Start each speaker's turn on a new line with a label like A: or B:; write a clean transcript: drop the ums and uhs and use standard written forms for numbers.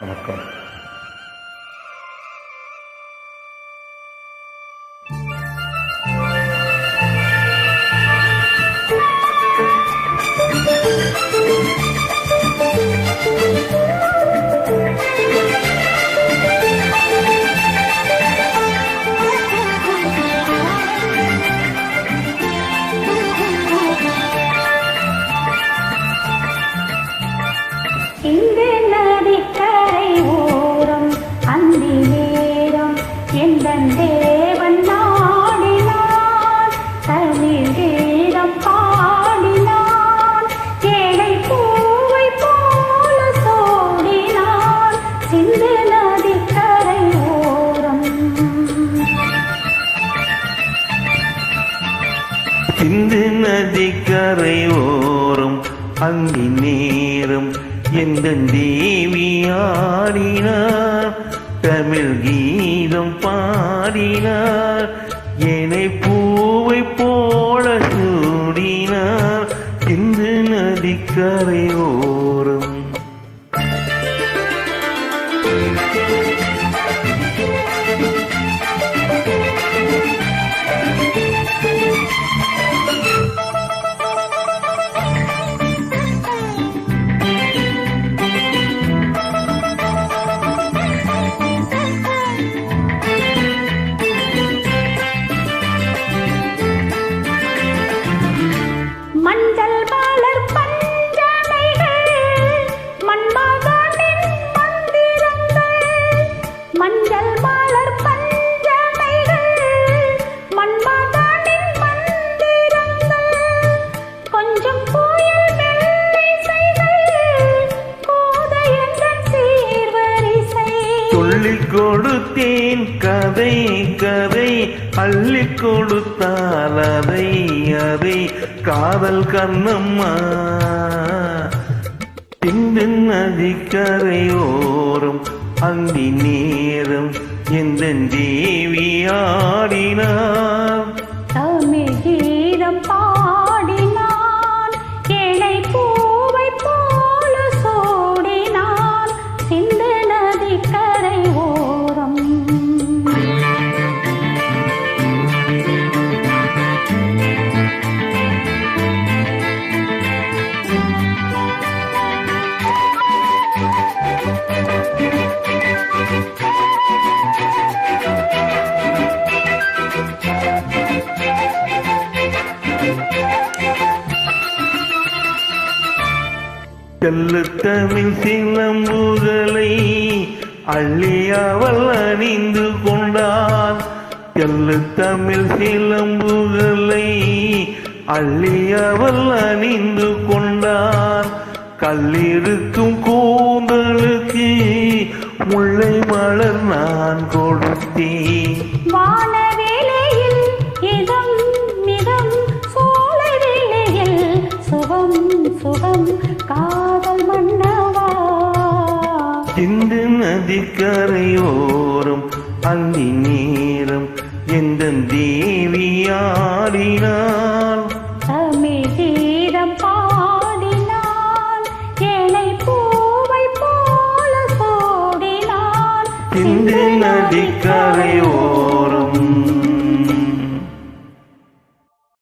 A: வணக்கம்.
B: இந்த நதிக்கரை ஓரம் அந்தி நேரம் எந்தன் தேவன் நாடினான், தமிழ் கீதம் பாடினான், ஏழை பூவை போல சோடினான் சிந்து நதிக்கரை ஓரம்.
C: சிந்து நதிக்கரை ஓரம் அந்தி நேரம் எந்தன் தேவி ஆடினார், தமிழ் கீதம் பாடினார், என்னை பூவை போல சூடினார் சிந்து நதிக்கரை ஓரம்.
B: மஞ்சள் மலர் பஞ்சனைகள் மன்மதனின் மந்திரங்கள், மஞ்சள் மலர் பஞ்சனைகள் மன்மதனின் மந்திரங்கள், கொஞ்சம் புயல் மெல்லிசைகள் கோதை என்ற சீர்வரிசை.
C: சொல்லிக் கொடுத்தேன் கதை கதை, அள்ளிக் கொடுத்தால் அதை அதை காதல் கண்ணம்மா. சிந்து நதிக்கரை ஓரம் அந்தி நேரம் எந்தன் தேவி ஆடினார்,
B: தமிழ் கீதம் பாடினான், ஏழை பூவை போல சோடினான் சிந்து நதிக்கரை ஓரம்.
C: தெல்லு தமிழ் சிலம்புகளை அள்ளி அவள் அணிந்து கொண்டாள், தெல்லு தமிழ் சிலம்புகளை அள்ளி அவள் அணிந்து கொண்டாள், கல்லிருக்கும் கூந்தலுக்கு முல்லை மலர் நான் கொடுத்தேன்.
B: வானவேளையில் இதம் மிதம் சோலை வேளையில் சுகம் சுகம் காதல் மன்னவா.
C: சிந்து நதிக்கரை ஓரம் அந்தி நேரம் எந்தன் தேவி ஆடினார்,